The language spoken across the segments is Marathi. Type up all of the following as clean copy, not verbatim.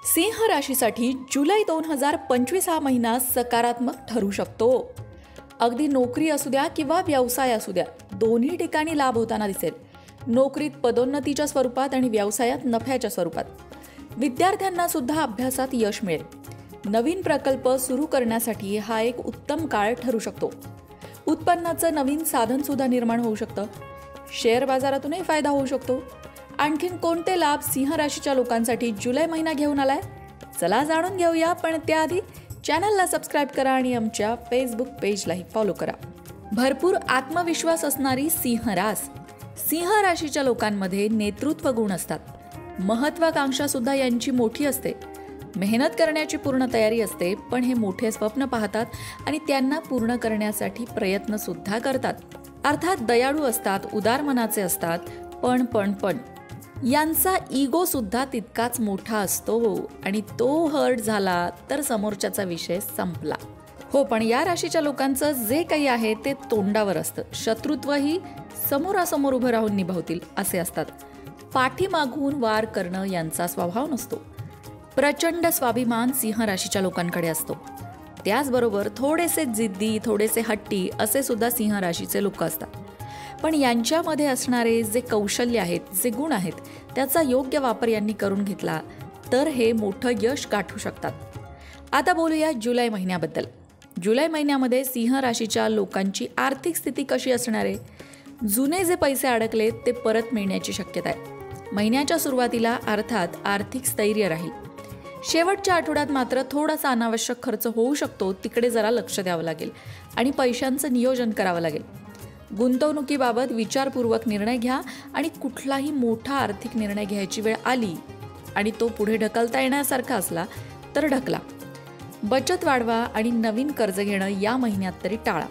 सिंह राशीसाठी जुलै 2025 हा महिना सकारात्मक ठरू शकतो. अगदी नोकरी असू द्या किंवा व्यवसाय असू द्या, दोन्ही ठिकाणी लाभ होताना दिसेल. नोकरीत पदोन्नतीच्या स्वरूपात आणि व्यवसायात नफ्याच्या स्वरूपात. विद्यार्थ्यांना सुद्धा अभ्यासात यश मिळेल. नवीन प्रकल्प सुरू करण्यासाठी हा एक उत्तम काळ ठरू शकतो. उत्पन्नाचं नवीन साधन सुद्धा निर्माण होऊ शकतं. शेअर बाजारातूनही फायदा होऊ शकतो. आणखीन कोणते लाभ सिंह राशीच्या लोकांसाठी जुलै महिना घेऊन आलाय? चला जाणून घेऊया, पण त्याआधी चॅनलला सबस्क्राईब करा आणि आमच्या फेसबुक पेजलाही फॉलो करा. भरपूर आत्मविश्वास असणारी सिंह रास. सिंह राशीच्या लोकांमध्ये नेतृत्व गुण असतात. महत्वाकांक्षा सुद्धा यांची मोठी असते. मेहनत करण्याची पूर्ण तयारी असते, पण हे मोठे स्वप्न पाहतात आणि त्यांना पूर्ण करण्यासाठी प्रयत्न सुद्धा करतात. अर्थात दयाळू असतात, उदार मनाचे असतात, पण यांचा इगो सुद्धा तितकाच मोठा असतो आणि तो हर्ट झाला तर समोरच्याचा विषय संपला. हो, पण या राशीच्या लोकांचं जे काही आहे ते तोंडावर असतं. शत्रुत्वही समोरासमोर उभं राहून निभावतील असे असतात. पाठीमागून वार करणं यांचा स्वभाव नसतो. प्रचंड स्वाभिमान सिंह राशीच्या लोकांकडे असतो. त्याचबरोबर थोडेसे जिद्दी, थोडेसे हट्टी असे सुद्धा सिंह राशीचे लोक असतात. पण यांच्यामध्ये असणारे जे कौशल्य आहेत, जे गुण आहेत, त्याचा योग्य वापर यांनी करून घेतला तर हे मोठं यश गाठू शकतात. आता बोलूया जुलै महिन्याबद्दल. जुलै महिन्यामध्ये सिंह राशीच्या लोकांची आर्थिक स्थिती कशी असणार आहे? जुने जे पैसे अडकलेत ते परत मिळण्याची शक्यता आहे. महिन्याच्या सुरुवातीला अर्थात आर्थिक स्थैर्य राहील. शेवटच्या आठवड्यात मात्र थोडासा अनावश्यक खर्च होऊ शकतो. तिकडे जरा लक्ष द्यावं लागेल आणि पैशांचं नियोजन करावं लागेल. गुंतवणुकीबाबत विचारपूर्वक निर्णय घ्या आणि कुठलाही मोठा आर्थिक निर्णय घ्यायची वेळ आली आणि तो पुढे ढकलता येण्यासारखा असला तर ढकला. बचत वाढवा आणि नवीन कर्ज घेणं या महिन्यात तरी टाळा.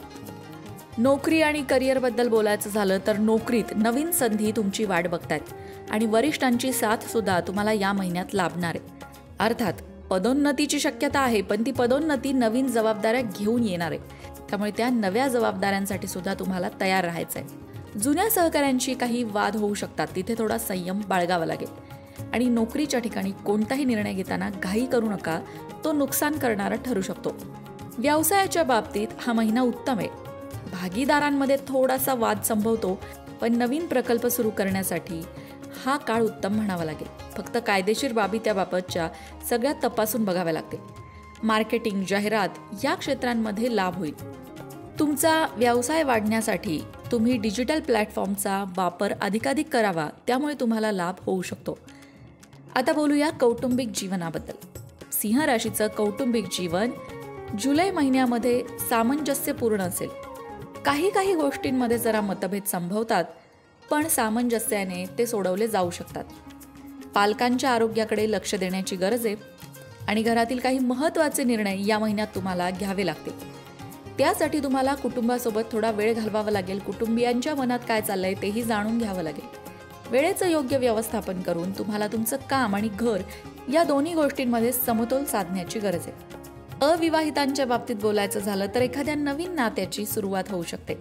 नोकरी आणि करिअरबद्दल बोलायचं झालं तर नोकरीत नवीन संधी तुमची वाट बघतायत आणि वरिष्ठांची साथ सुद्धा तुम्हाला या महिन्यात लाभणार आहे. अर्थात पदोन्नतीची शक्यता आहे, पण ती पदोन्नती नवीन जबाबदाऱ्या घेऊन येणार आहे. त्यामुळे त्या नव्या जबाबदाऱ्यांसाठी सुद्धा तुम्हाला तयार राहायचं आहे. जुन्या सहकाऱ्यांशी काही वाद होऊ शकतात, तिथे थोडा संयम बाळगावा लागेल. आणि नोकरीच्या ठिकाणी कोणताही निर्णय घेताना घाई करू नका, तो नुकसान करणारा ठरू शकतो. व्यवसायाच्या बाबतीत हा महिना उत्तम आहे. भागीदारांमध्ये थोडासा वाद संभवतो, पण नवीन प्रकल्प सुरू करण्यासाठी हा काळ उत्तम म्हणावा लागेल. फक्त कायदेशीर बाबी त्याबाबतच्या सगळ्या तपासून बघाव्या लागतील. मार्केटिंग, जाहिरात या क्षेत्रांमध्ये लाभ होईल. तुमचा व्यवसाय वाढण्यासाठी तुम्ही डिजिटल प्लॅटफॉर्मचा वापर अधिकाधिक करावा, त्यामुळे तुम्हाला लाभ होऊ शकतो. आता बोलूया कौटुंबिक जीवनाबद्दल. सिंह राशीचं कौटुंबिक जीवन जुलै महिन्यामध्ये सामंजस्यपूर्ण असेल. काही गोष्टींमध्ये जरा मतभेद संभवतात, पण सामंजस्याने ते सोडवले जाऊ शकतात. पालकांच्या आरोग्याकडे लक्ष देण्याची गरज आहे आणि घरातील काही महत्त्वाचे निर्णय या महिन्यात तुम्हाला घ्यावे लागतील. त्यासाठी तुम्हाला कुटुंबासोबत थोडा वेळ घालवावा लागेल. कुटुंबियांच्या मनात काय चाललंय तेही जाणून घ्यावं लागेल. वेळेचं योग्य व्यवस्थापन करून तुम्हाला तुमचं काम आणि घर या दोन्ही गोष्टींमध्ये समतोल साधण्याची गरज आहे. अविवाहितांच्या बाबतीत बोलायचं झालं तर एखाद्या नवीन नात्याची सुरुवात होऊ शकते.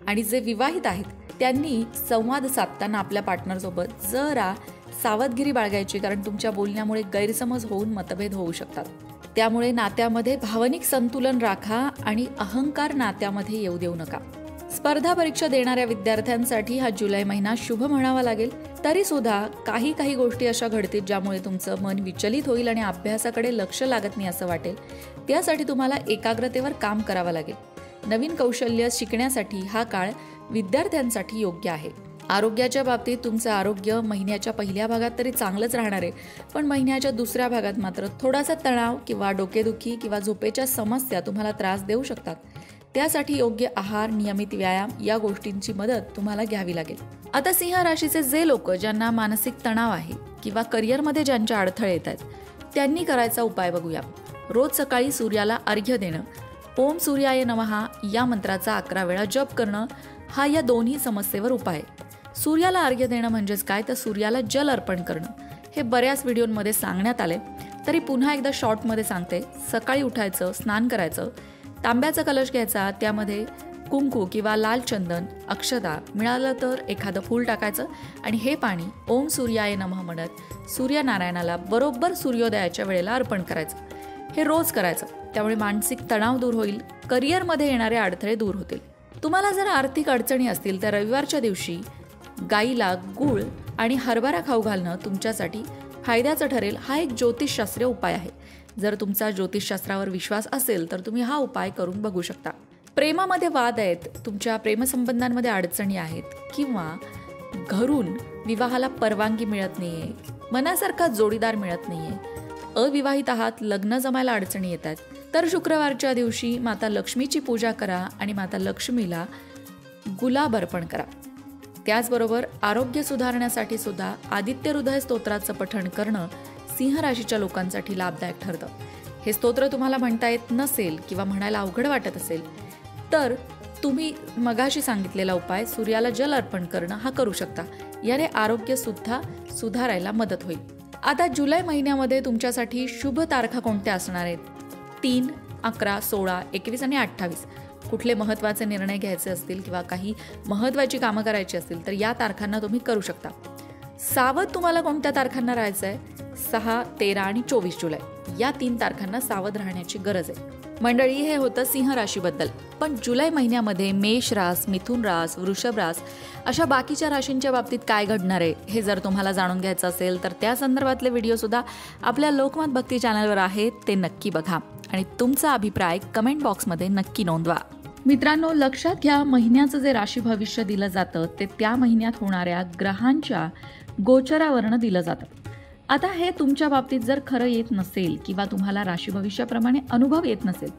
आणि जे विवाहित आहेत त्यांनी संवाद साधताना आपल्या पार्टनरसोबत जरा सावधगिरी बाळगायची, कारण तुमच्या बोलण्यामुळे गैरसमज होऊन मतभेद होऊ शकतात. त्यामुळे नात्यामध्ये भावनिक संतुलन राखा आणि अहंकार नात्यामध्ये येऊ देऊ नका. स्पर्धा परीक्षा देणाऱ्या विद्यार्थ्यांसाठी हा जुलै महिना शुभ म्हणावा लागेल. तरी सुद्धा काही गोष्टी अशा घडतील ज्यामुळे तुमचं मन विचलित होईल आणि अभ्यासाकडे लक्ष लागत नाही असं वाटेल. त्यासाठी तुम्हाला एकाग्रतेवर काम करावं लागेल. नवीन कौशल्य शिकण्यासाठी हा काळ विद्यार्थ्यांसाठी योग्य आहे. आरोग्याच्या बाबतीत तुमचं आरोग्य महिन्याच्या पहिल्या भागात तरी चांगलंच राहणार आहे, पण महिन्याच्या दुसऱ्या भागात मात्र थोडासा तणाव किंवा डोकेदुखी किंवा झोपेच्या समस्या तुम्हाला त्रास देऊ शकतात. त्यासाठी योग्य आहार, नियमित व्यायाम या गोष्टींची मदत तुम्हाला घ्यावी लागेल. आता सिंह राशीचे जे लोक ज्यांना मानसिक तणाव आहे किंवा करिअरमध्ये ज्यांच्या अडथळे येत आहेत, त्यांनी करायचा उपाय बघूया. रोज सकाळी सूर्याला अर्घ्य देणं, ओम सूर्याय नमः या मंत्राचा 11 वेळा जप करणं हा या दोन्ही समस्येवर उपाय आहे. सूर्याला अर्घ्य देणं म्हणजेच काय, तर सूर्याला जल अर्पण करणं. हे बऱ्याच व्हिडिओमध्ये सांगण्यात आले, तरी पुन्हा एकदा शॉर्टमध्ये सांगते. सकाळी उठायचं, स्नान करायचं, तांब्याचा कलश घ्यायचा, त्यामध्ये कुंकू किंवा लाल चंदन, अक्षता, मिळालं तर एखादं फूल टाकायचं आणि हे पाणी ओम सूर्याय नमः म्हणत सूर्यनारायणाला बरोबर सूर्योदयाच्या वेळेला अर्पण करायचं. हे रोज करायचं. त्यामुळे मानसिक तणाव दूर होईल, करिअरमध्ये येणारे अडथळे दूर होतील. तुम्हाला जर आर्थिक अडचणी असतील तर रविवारच्या दिवशी गाईला गूळ आणि हरभरा खाऊ घालणं तुमच्यासाठी फायद्याचं ठरेल. हा एक ज्योतिषशास्त्रीय उपाय आहे. जर तुमचा ज्योतिषशास्त्रावर विश्वास असेल तर तुम्ही हा उपाय करून बघू शकता. प्रेमामध्ये वाद आहेत, तुमच्या प्रेमसंबंधांमध्ये अडचणी आहेत किंवा घरून विवाहाला परवानगी मिळत नाहीये, मनासारखा जोडीदार मिळत नाहीये, अविवाहित आहात, लग्न जमायला अडचणी येतात, तर शुक्रवारच्या दिवशी माता लक्ष्मीची पूजा करा आणि माता लक्ष्मीला गुलाब अर्पण करा. त्याचबरोबर आरोग्य सुधारण्यासाठी सुद्धा आदित्य हृदय स्तोत्राचं पठण करणं सिंह राशीच्या लोकांसाठी लाभदायक ठरतं. हे स्तोत्र तुम्हाला म्हणता येत नसेल किंवा म्हणायला अवघड वाटत असेल तर तुम्ही मगाशी सांगितलेला उपाय सूर्याला जल अर्पण करणं हा करू शकता. याने आरोग्य सुद्धा सुधारायला मदत होईल. आता जुलै महिन्यामध्ये तुमच्यासाठी शुभ तारखा कोणत्या असणार आहेत? 3, 11, 16, 21 आणि 28. कुठले महत्त्वाचे निर्णय घ्यायचे असतील किंवा काही महत्त्वाची कामं करायची असतील तर या तारखांना तुम्ही करू शकता. सावध तुम्हाला कोणत्या तारखांना राहायचं आहे? 6, 13 आणि 24 जुलै या 3 तारखांना सावध राहण्याची गरज आहे. मंडळी, हे होतं सिंह राशीबद्दल. पण जुलै महिन्यामध्ये मेष रास, मिथुन रास, वृषभ रास अशा बाकीच्या राशींच्या बाबतीत काय घडणार आहे हे जर तुम्हाला जाणून घ्यायचं असेल तर त्या संदर्भातले व्हिडिओसुद्धा आपल्या लोकमत भक्ती चॅनलवर आहेत. ते नक्की बघा आणि तुमचा अभिप्राय कमेंट बॉक्समध्ये नक्की नोंदवा. मित्रांनो, लक्षात घ्या, महिन्याचं जे राशी भविष्य दिलं जातं ते त्या महिन्यात होणाऱ्या ग्रहांच्या गोचरावरनं दिलं जातं. आता हे तुमच्या बाबतीत जर खरं येत नसेल किंवा तुम्हाला राशी भविष्याप्रमाणे अनुभव येत नसेल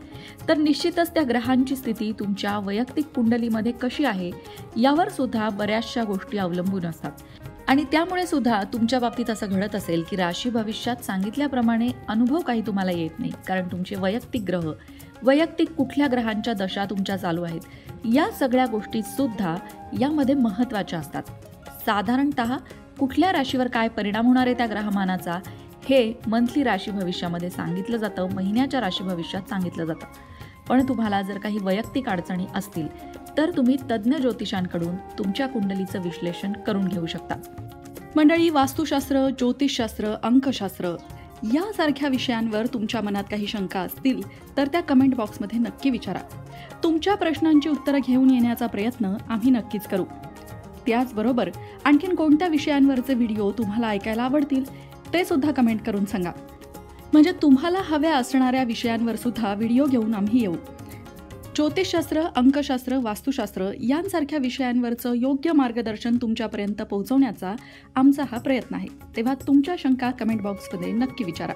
तर निश्चितच त्या ग्रहांची स्थिती तुमच्या वैयक्तिक कुंडलीमध्ये कशी आहे यावर सुद्धा बऱ्याचशा गोष्टी अवलंबून असतात. आणि त्यामुळे सुद्धा तुमच्या बाबतीत असं घडत असेल की राशी भविष्यात सांगितल्याप्रमाणे अनुभव काही तुम्हाला येत नाही, कारण तुमचे वैयक्तिक ग्रह, वैयक्तिक कुठल्या ग्रहांच्या दशा तुमच्या चालू आहेत, या सगळ्या गोष्टी सुद्धा यामध्ये महत्त्वाच्या असतात. साधारणतः कुठल्या राशीवर काय परिणाम होणार आहे त्या ग्रहमानाचा हे मंथली राशी भविष्यामध्ये सांगितलं जातं, महिन्याच्या राशी भविष्यात सांगितलं जातं. पण तुम्हाला जर काही वैयक्तिक अडचणी असतील तर तुम्ही तज्ज्ञ ज्योतिषांकडून तुमच्या कुंडलीचं विश्लेषण करून घेऊ शकता. मंडळी, वास्तुशास्त्र, ज्योतिषशास्त्र, अंकशास्त्र यासारख्या विषयांवर तुमच्या मनात काही शंका असतील तर त्या कमेंट बॉक्समध्ये नक्की विचारा. तुमच्या प्रश्नांची उत्तरं घेऊन येण्याचा प्रयत्न आम्ही नक्कीच करू. त्याचबरोबर आणखीन कोणत्या विषयांवरचे व्हिडिओ तुम्हाला ऐकायला आवडतील ते सुद्धा कमेंट करून सांगा, म्हणजे तुम्हाला हव्या असणाऱ्या विषयांवर सुद्धा व्हिडिओ घेऊन आम्ही येऊ. ज्योतिषशास्त्र, अंकशास्त्र, वास्तुशास्त्र यांसारख्या विषयांवरचं योग्य मार्गदर्शन तुमच्यापर्यंत पोहोचवण्याचा आमचा हा प्रयत्न आहे. तेव्हा तुमच्या शंका कमेंट बॉक्समध्ये नक्की विचारा.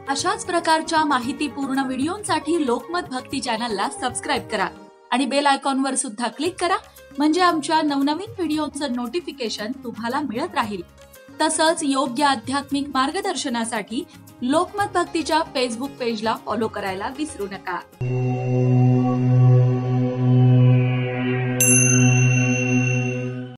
अशाच प्रकारच्या माहितीपूर्ण व्हिडिओंसाठी लोकमत भक्ती चॅनलला सबस्क्राईब करा आणि बेल आयकॉनवर सुद्धा क्लिक करा, म्हणजे आमच्या नवनवीन व्हिडिओचं नोटिफिकेशन तुम्हाला मिळत राहील. तसंच योग्य आध्यात्मिक मार्गदर्शनासाठी लोकमत भक्तीच्या फेसबुक पेजला फॉलो करायला विसरू नका.